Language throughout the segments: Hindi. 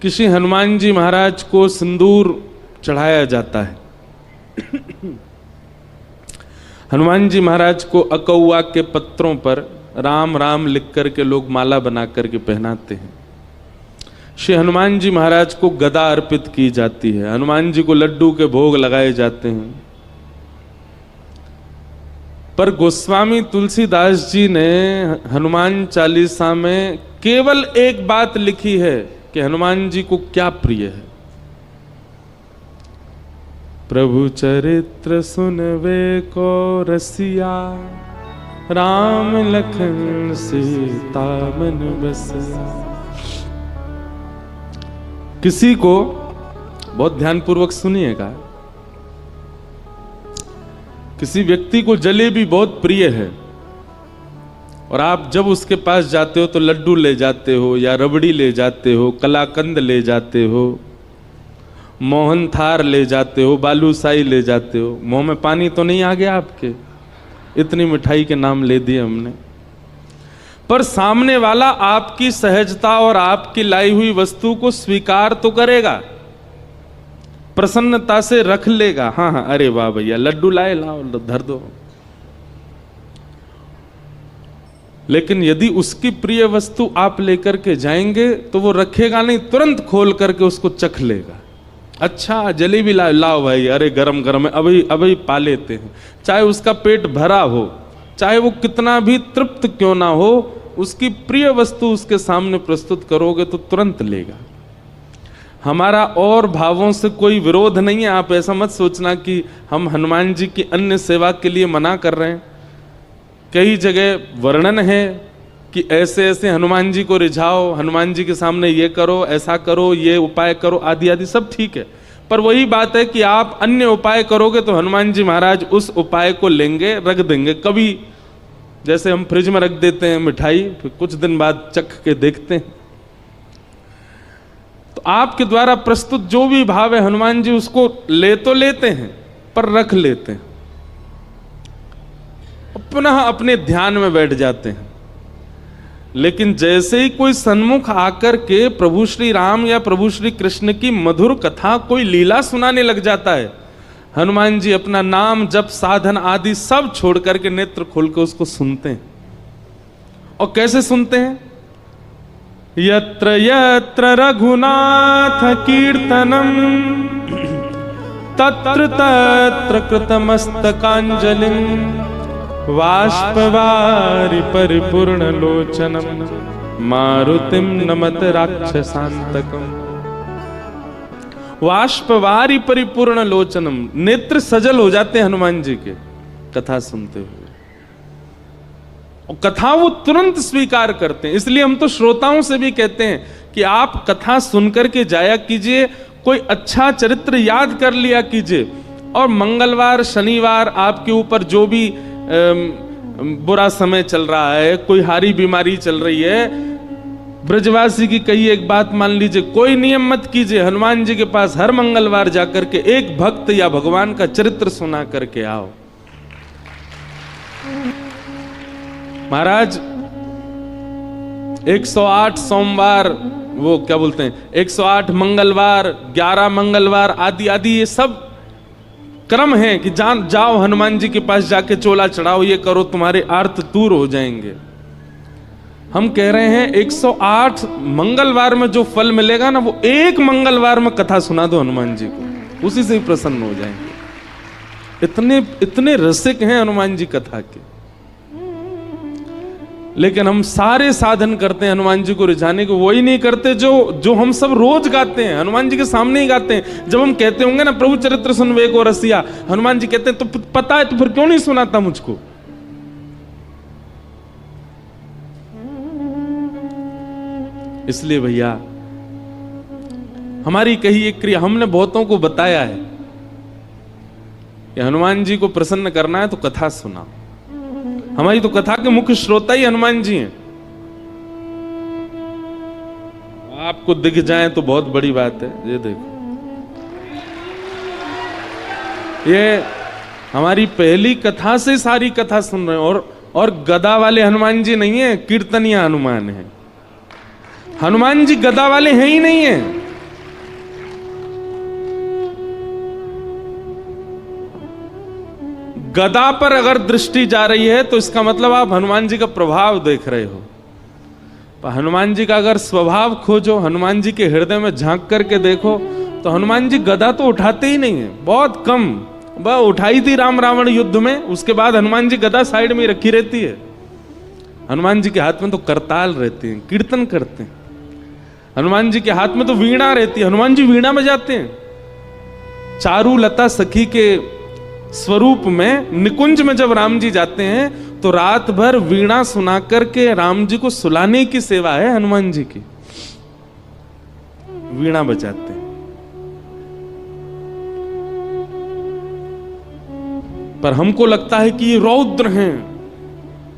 किसी हनुमान जी महाराज को सिंदूर चढ़ाया जाता है। हनुमान जी महाराज को अकौआ के पत्रों पर राम राम लिख करके लोग माला बना करके पहनाते हैं। श्री हनुमान जी महाराज को गदा अर्पित की जाती है। हनुमान जी को लड्डू के भोग लगाए जाते हैं। पर गोस्वामी तुलसीदास जी ने हनुमान चालीसा में केवल एक बात लिखी है कि हनुमान जी को क्या प्रिय है। प्रभु चरित्र सुनवे को रसिया, राम लखन सीता मन बसिया। किसी को बहुत ध्यानपूर्वक सुनिएगा, किसी व्यक्ति को जलेबी बहुत प्रिय है और आप जब उसके पास जाते हो तो लड्डू ले जाते हो या रबड़ी ले जाते हो, कलाकंद ले जाते हो, मोहन थार ले जाते हो, बालूशाही ले जाते हो। मुंह में पानी तो नहीं आ गया आपके? इतनी मिठाई के नाम ले दिए हमने। पर सामने वाला आपकी सहजता और आपकी लाई हुई वस्तु को स्वीकार तो करेगा, प्रसन्नता से रख लेगा। हाँ हाँ, अरे वाह भैया लड्डू लाए, लाओ धर दो। लेकिन यदि उसकी प्रिय वस्तु आप लेकर के जाएंगे तो वो रखेगा नहीं, तुरंत खोल करके उसको चख लेगा। अच्छा जलेबी लाओ, लाओ भाई, अरे गरम गरम है, अभी अभी पा लेते हैं। चाहे उसका पेट भरा हो, चाहे वो कितना भी तृप्त क्यों ना हो, उसकी प्रिय वस्तु उसके सामने प्रस्तुत करोगे तो तुरंत लेगा। हमारा और भावों से कोई विरोध नहीं है। आप ऐसा मत सोचना कि हम हनुमान जी की अन्य सेवा के लिए मना कर रहे हैं। कई जगह वर्णन है कि ऐसे ऐसे हनुमान जी को रिझाओ, हनुमान जी के सामने ये करो, ऐसा करो, ये उपाय करो, आदि आदि सब ठीक है। पर वही बात है कि आप अन्य उपाय करोगे तो हनुमान जी महाराज उस उपाय को लेंगे, रख देंगे। कभी जैसे हम फ्रिज में रख देते हैं मिठाई, फिर कुछ दिन बाद चख के देखते हैं। तो आपके द्वारा प्रस्तुत जो भी भाव है, हनुमान जी उसको ले तो लेते हैं पर रख लेते हैं, पुनः अपने ध्यान में बैठ जाते हैं। लेकिन जैसे ही कोई सन्मुख आकर के प्रभु श्री राम या प्रभु श्री कृष्ण की मधुर कथा, कोई लीला सुनाने लग जाता है, हनुमान जी अपना नाम जप साधन आदि सब छोड़ करके नेत्र खोल के उसको सुनते हैं। और कैसे सुनते हैं? यत्र यत्र रघुनाथ कीर्तनम तत्र तत्र कृतमस्तकांजलिं वाष्पवारि परिपूर्ण लोचनम मारुतिम नमत राक्षसांतकम। वाष्पवारि परिपूर्ण लोचनम, नेत्र सजल हो जाते हैं हनुमान जी के कथा सुनते हुए। और कथा वो तुरंत स्वीकार करते हैं। इसलिए हम तो श्रोताओं से भी कहते हैं कि आप कथा सुनकर के जाया कीजिए, कोई अच्छा चरित्र याद कर लिया कीजिए। और मंगलवार शनिवार आपके ऊपर जो भी बुरा समय चल रहा है, कोई हारी बीमारी चल रही है, ब्रजवासी की कही एक बात मान लीजिए, कोई नियम मत कीजिए, हनुमान जी के पास हर मंगलवार जाकर के एक भक्त या भगवान का चरित्र सुना करके आओ। महाराज 108 सोमवार, वो क्या बोलते हैं, 108 मंगलवार, 11 मंगलवार आदि आदि, ये सब क्रम है कि जाओ हनुमान जी के पास जाके चोला चढ़ाओ, ये करो, तुम्हारे आर्त दूर हो जाएंगे। हम कह रहे हैं 108 मंगलवार में जो फल मिलेगा ना, वो एक मंगलवार में कथा सुना दो हनुमान जी को, उसी से ही प्रसन्न हो जाएंगे। इतने इतने रसिक हैं हनुमान जी कथा के। लेकिन हम सारे साधन करते हैं हनुमान जी को रिझाने को, वही नहीं करते जो हम सब रोज गाते हैं, हनुमान जी के सामने ही गाते हैं। जब हम कहते होंगे ना प्रभु चरित्र सुनवे को रसिया, हनुमान जी कहते हैं तो पता है तो फिर क्यों नहीं सुनाता मुझको? इसलिए भैया हमारी कही एक क्रिया, हमने बहुतों को बताया है कि हनुमान जी को प्रसन्न करना है तो कथा सुना। हमारी तो कथा के मुख्य श्रोता ही हनुमान जी हैं। आपको दिख जाए तो बहुत बड़ी बात है। ये देखो, ये हमारी पहली कथा से सारी कथा सुन रहे हैं। और गदा वाले हनुमान जी नहीं है, कीर्तनिया हनुमान है। हनुमान जी गदा वाले हैं ही नहीं है। गदा पर अगर दृष्टि जा रही है तो इसका मतलब आप हनुमान जी का प्रभाव देख रहे हो। पर हनुमान जी का अगर स्वभाव खोजो, हनुमान जी के हृदय में झांक करके देखो, तो हनुमान जी गदा तो उठाते ही नहीं है, बहुत कम। वह उठाई थी राम रावण युद्ध में, उसके बाद हनुमान जी गदा साइड में रखी रहती है। हनुमान जी के हाथ में तो करताल रहती है, कीर्तन करते हैं। हनुमान जी के हाथ में तो वीणा रहती है, हनुमान जी वीणा बजाते हैं। चारू लता सखी के स्वरूप में निकुंज में जब राम जी जाते हैं तो रात भर वीणा सुना करके राम जी को सुलाने की सेवा है हनुमान जी की, वीणा बजाते हैं। पर हमको लगता है कि ये रौद्र हैं,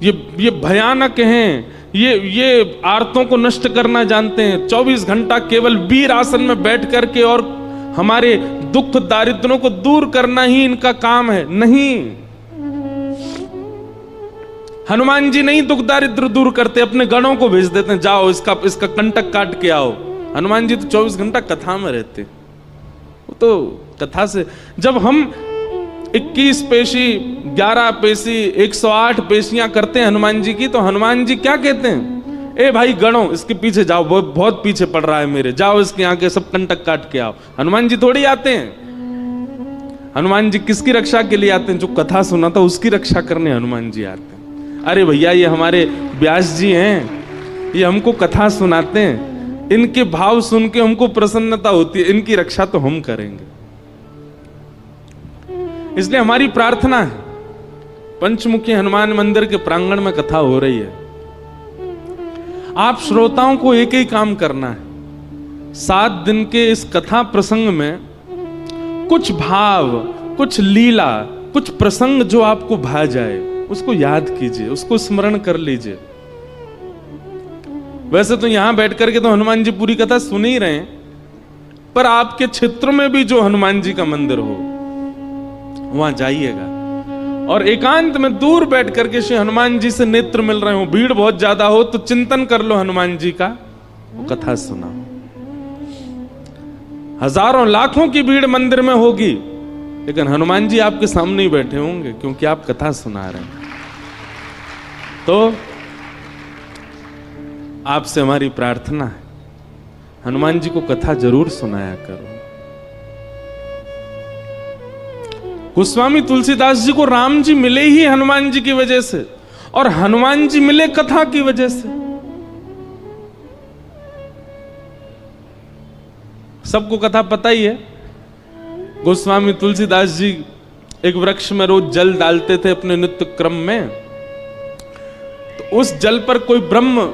ये भयानक हैं, ये आर्तों को नष्ट करना जानते हैं। 24 घंटा केवल वीर आसन में बैठ करके और हमारे दुख दारिद्र्यों को दूर करना ही इनका काम है। नहीं, हनुमान जी नहीं दुख दारिद्र दूर करते, अपने गणों को भेज देते हैं, जाओ इसका कंटक काट के आओ। हनुमान जी तो 24 घंटा कथा में रहते, वो तो कथा से। जब हम 21 पेशी 11 पेशी 108 पेशियां करते हैं हनुमान जी की, तो हनुमान जी क्या कहते हैं? ए भाई गणों, इसके पीछे जाओ, बहुत पीछे पड़ रहा है मेरे, जाओ इसके आगे सब कंटक काट के आओ। हनुमान जी थोड़ी आते हैं। हनुमान जी किसकी रक्षा के लिए आते हैं? जो कथा सुना था उसकी रक्षा करने हनुमान जी आते हैं। अरे भैया, ये हमारे व्यास जी हैं, ये हमको कथा सुनाते हैं, इनके भाव सुन के हमको प्रसन्नता होती है, इनकी रक्षा तो हम करेंगे। इसलिए हमारी प्रार्थना है, पंचमुखी हनुमान मंदिर के प्रांगण में कथा हो रही है, आप श्रोताओं को एक ही काम करना है। 7 दिन के इस कथा प्रसंग में कुछ भाव, कुछ लीला, कुछ प्रसंग जो आपको भा जाए उसको याद कीजिए, उसको स्मरण कर लीजिए। वैसे तो यहां बैठ करके तो हनुमान जी पूरी कथा सुन ही रहे हैं, पर आपके क्षेत्र में भी जो हनुमान जी का मंदिर हो वहां जाइएगा और एकांत में दूर बैठ करके श्री हनुमान जी से नेत्र मिल रहे हो, भीड़ बहुत ज्यादा हो तो चिंतन कर लो हनुमान जी का, वो कथा सुना। हजारों लाखों की भीड़ मंदिर में होगी, लेकिन हनुमान जी आपके सामने ही बैठे होंगे, क्योंकि आप कथा सुना रहे हैं। तो आपसे हमारी प्रार्थना है, हनुमान जी को कथा जरूर सुनाया करो। गोस्वामी तुलसीदास जी को राम जी मिले ही हनुमान जी की वजह से, और हनुमान जी मिले कथा की वजह से। सबको कथा पता ही है। गोस्वामी तुलसीदास जी एक वृक्ष में रोज जल डालते थे अपने नित्य क्रम में, तो उस जल पर कोई ब्रह्म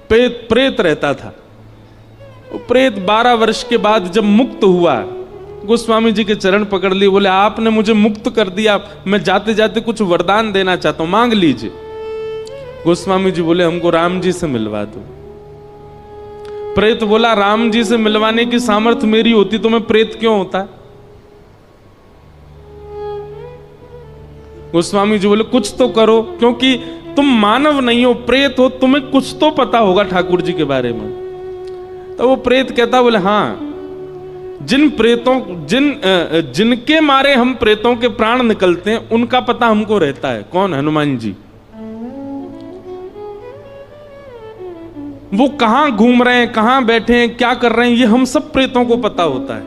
प्रेत रहता था। वो प्रेत 12 वर्ष के बाद जब मुक्त हुआ, गोस्वामी जी के चरण पकड़ लिए, बोले आपने मुझे मुक्त कर दिया, मैं जाते जाते कुछ वरदान देना चाहता हूं, मांग लीजिए। गोस्वामी जी बोले हमको राम जी से मिलवा दो। प्रेत बोला राम जी से मिलवाने की सामर्थ्य मेरी होती तो मैं प्रेत क्यों होता? गोस्वामी जी बोले कुछ तो करो, क्योंकि तुम मानव नहीं हो, प्रेत हो, तुम्हें कुछ तो पता होगा ठाकुर जी के बारे में। तो वो प्रेत कहता, बोले हाँ, जिनके मारे हम प्रेतों के प्राण निकलते हैं उनका पता हमको रहता है। कौन? हनुमान जी। वो कहां घूम रहे हैं, कहां बैठे हैं, क्या कर रहे हैं, ये हम सब प्रेतों को पता होता है,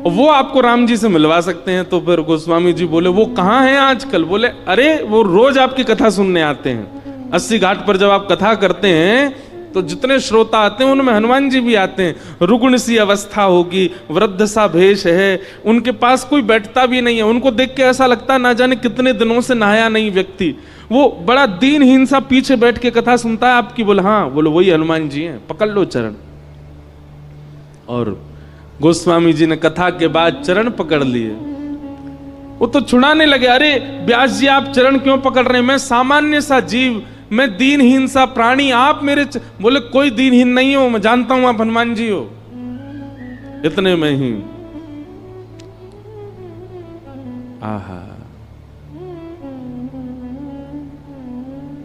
और वो आपको राम जी से मिलवा सकते हैं। तो फिर गोस्वामी जी बोले वो कहां हैं आजकल? बोले अरे वो रोज आपकी कथा सुनने आते हैं। 80 घाट पर जब आप कथा करते हैं तो जितने श्रोता आते हैं उनमें हनुमान जी भी आते हैं। रुग्ण सी अवस्था होगी, वृद्ध सा भेष है, उनके पास कोई बैठता भी नहीं है, उनको देख के ऐसा लगता है ना जाने कितने दिनों से नहाया नहीं व्यक्ति, वो बड़ा दीनहीन सा पीछे बैठ के कथा सुनता है आपकी। बोले हाँ, बोले वही हनुमान जी हैं, पकड़ लो चरण। और गोस्वामी जी ने कथा के बाद चरण पकड़ लिए, वो तो छुड़ाने लगे। अरे व्यास जी आप चरण क्यों पकड़ रहे हैं? मैं सामान्य सा जीव, मैं दीनहीन सा प्राणी, आप मेरे बोले कोई दीनहीन नहीं हो, मैं जानता हूं आप हनुमान जी हो। इतने में ही आहा,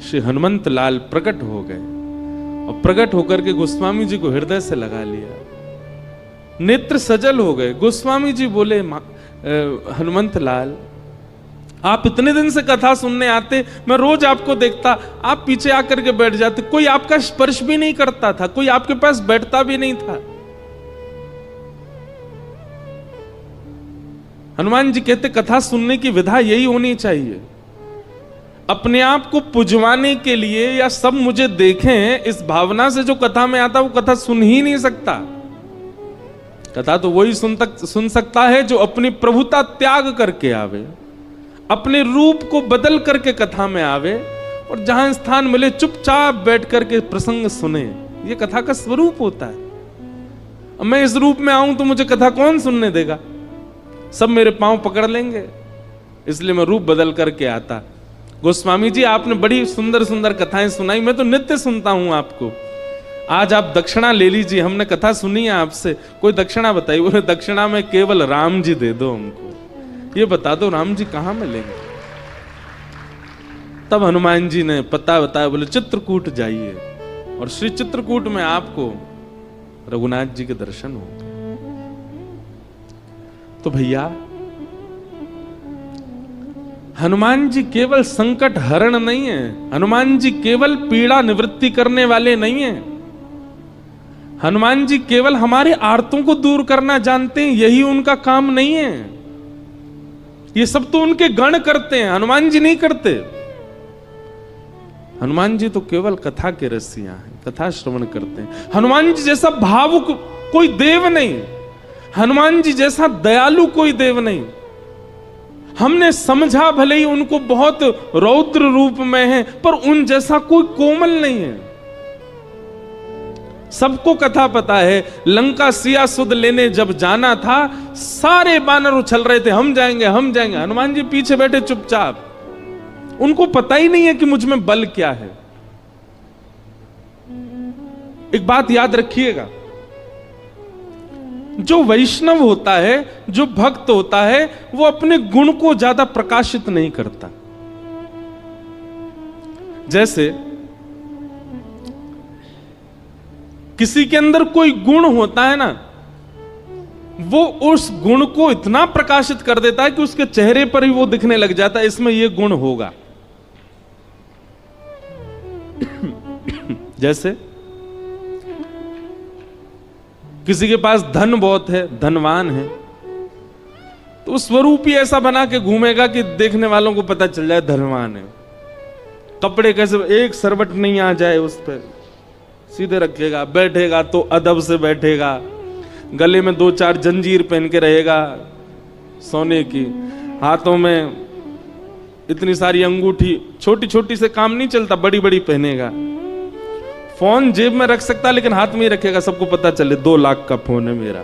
श्री हनुमंत लाल प्रकट हो गए, और प्रकट होकर के गोस्वामी जी को हृदय से लगा लिया, नेत्र सजल हो गए। गोस्वामी जी बोले हनुमंत लाल, आप इतने दिन से कथा सुनने आते, मैं रोज आपको देखता, आप पीछे आकर के बैठ जाते, कोई आपका स्पर्श भी नहीं करता था, कोई आपके पास बैठता भी नहीं था। हनुमान जी कहते कथा सुनने की विधा यही होनी चाहिए। अपने आप को पुजवाने के लिए या सब मुझे देखें इस भावना से जो कथा में आता, वो कथा सुन ही नहीं सकता। कथा तो वही सुन सकता है जो अपनी प्रभुता त्याग करके आवे, अपने रूप को बदल करके कथा में आवे, और जहां स्थान मिले चुपचाप बैठ करके प्रसंग सुने। ये कथा का स्वरूप होता है। अब मैं इस रूप में आऊं तो मुझे कथा कौन सुनने देगा? सब मेरे पांव पकड़ लेंगे, इसलिए मैं रूप बदल करके आता। गोस्वामी जी, आपने बड़ी सुंदर सुंदर कथाएं सुनाई, मैं तो नित्य सुनता हूं आपको। आज आप दक्षिणा ले लीजिए, हमने कथा सुनी है आपसे, कोई दक्षिणा बताइए। बोले दक्षिणा में केवल राम जी दे दो हमको, ये बता दो राम जी कहां मिलेंगे। तब हनुमान जी ने पता बताया, बोले चित्रकूट जाइए, और श्री चित्रकूट में आपको रघुनाथ जी के दर्शन होंगे। तो भैया, हनुमान जी केवल संकट हरण नहीं है, हनुमान जी केवल पीड़ा निवृत्ति करने वाले नहीं है, हनुमान जी केवल हमारे आर्तों को दूर करना जानते हैं, यही उनका काम नहीं है। ये सब तो उनके गण करते हैं, हनुमान जी नहीं करते। हनुमान जी तो केवल कथा के रसिया हैं, कथा श्रवण करते हैं। हनुमान जी जैसा भावुक कोई देव नहीं, हनुमान जी जैसा दयालु कोई देव नहीं। हमने समझा भले ही उनको बहुत रौद्र रूप में है, पर उन जैसा कोई कोमल नहीं है। सबको कथा पता है, लंका सिया सुध लेने जब जाना था, सारे बानर उछल रहे थे, हम जाएंगे हम जाएंगे, हनुमान जी पीछे बैठे चुपचाप। उनको पता ही नहीं है कि मुझ में बल क्या है। एक बात याद रखिएगा, जो वैष्णव होता है, जो भक्त होता है, वो अपने गुण को ज्यादा प्रकाशित नहीं करता। जैसे किसी के अंदर कोई गुण होता है ना, वो उस गुण को इतना प्रकाशित कर देता है कि उसके चेहरे पर ही वो दिखने लग जाता है, इसमें ये गुण होगा। जैसे किसी के पास धन बहुत है, धनवान है, तो स्वरूप ही ऐसा बना के घूमेगा कि देखने वालों को पता चल जाए धनवान है। कपड़े कैसे, एक सरवट नहीं आ जाए उस पर, सीधे रखेगा, बैठेगा तो अदब से बैठेगा, गले में 2-4 जंजीर पहन के रहेगा सोने की, हाथों में इतनी सारी अंगूठी, छोटी छोटी से काम नहीं चलता, बड़ी बड़ी पहनेगा। फोन जेब में रख सकता लेकिन हाथ में ही रखेगा, सबको पता चले 2 लाख का फोन है मेरा।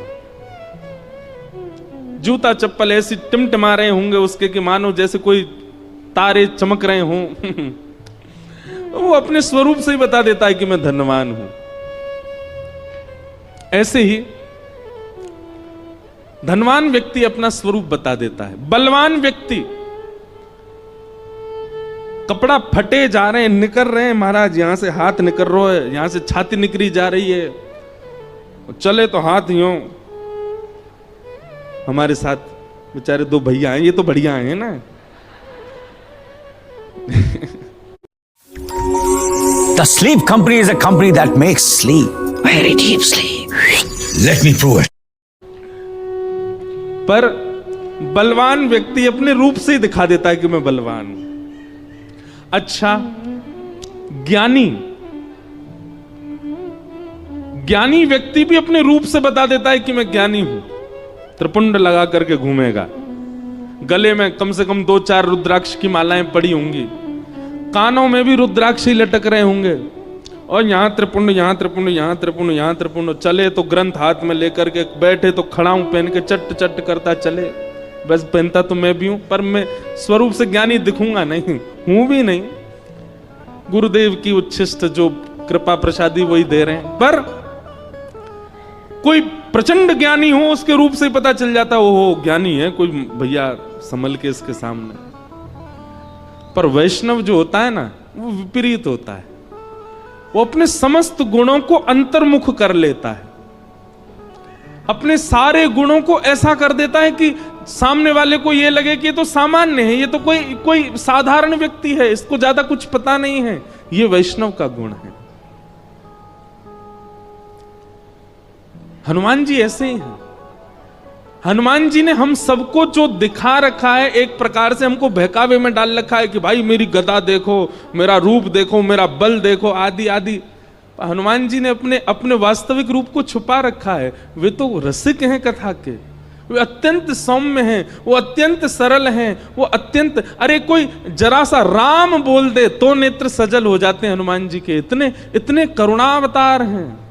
जूता चप्पल ऐसी टिमटिमा रहे होंगे उसके कि मानो जैसे कोई तारे चमक रहे हों। वो अपने स्वरूप से ही बता देता है कि मैं धनवान हूं। ऐसे ही धनवान व्यक्ति अपना स्वरूप बता देता है। बलवान व्यक्ति, कपड़ा फटे जा रहे हैं, निकल रहे हैं महाराज, यहां से हाथ निकल रहा है, यहां से छाती निकली जा रही है, चले तो हाथ यूं। हमारे साथ बेचारे 2 भैया हैं, ये तो बढ़िया हैं ना। The sleep company is a company that makes sleep. Very deep sleep. Let me prove it. पर बलवान व्यक्ति अपने रूप से ही दिखा देता है कि मैं बलवान हूं। अच्छा, ज्ञानी व्यक्ति भी अपने रूप से बता देता है कि मैं ज्ञानी हूं। त्रिपुंड लगा करके घूमेगा, गले में कम से कम 2-4 रुद्राक्ष की मालाएं पड़ी होंगी, कानों में भी रुद्राक्ष ही लटक रहे होंगे, और यहां त्रिपुंड, यहां त्रिपुंड, यहां त्रिपुंड, यहां त्रिपुंड। चले तो ग्रंथ हाथ में लेकर के, बैठे तो खड़ाऊं पहन के चट चट करता चले। बस पहनता तो मैं भी हूं, पर मैं स्वरूप से ज्ञानी दिखूंगा नहीं, हूं भी नहीं। गुरुदेव की उच्छिष्ट जो कृपा प्रसादी वही दे रहे हैं। पर कोई प्रचंड ज्ञानी हो, उसके रूप से पता चल जाता ओहो ज्ञानी है, कोई भैया संभल के इसके सामने। पर वैष्णव जो होता है ना, वो विपरीत होता है। वो अपने समस्त गुणों को अंतर्मुख कर लेता है, अपने सारे गुणों को ऐसा कर देता है कि सामने वाले को ये लगे कि ये तो सामान्य है, ये तो कोई साधारण व्यक्ति है, इसको ज्यादा कुछ पता नहीं है। ये वैष्णव का गुण है। हनुमान जी ऐसे ही हैं। हनुमान जी ने हम सबको जो दिखा रखा है, एक प्रकार से हमको बहकावे में डाल रखा है कि भाई मेरी गदा देखो, मेरा रूप देखो, मेरा बल देखो, आदि आदि। हनुमान जी ने अपने वास्तविक रूप को छुपा रखा है। वे तो रसिक हैं कथा के, वे अत्यंत सौम्य हैं, वो अत्यंत सरल हैं, वो अत्यंत, अरे कोई जरा सा राम बोल दे तो नेत्र सजल हो जाते हैं हनुमान जी के। इतने करुणावतार हैं।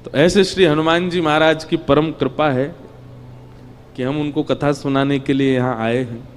तो ऐसे श्री हनुमान जी महाराज की परम कृपा है कि हम उनको कथा सुनाने के लिए यहां आए हैं।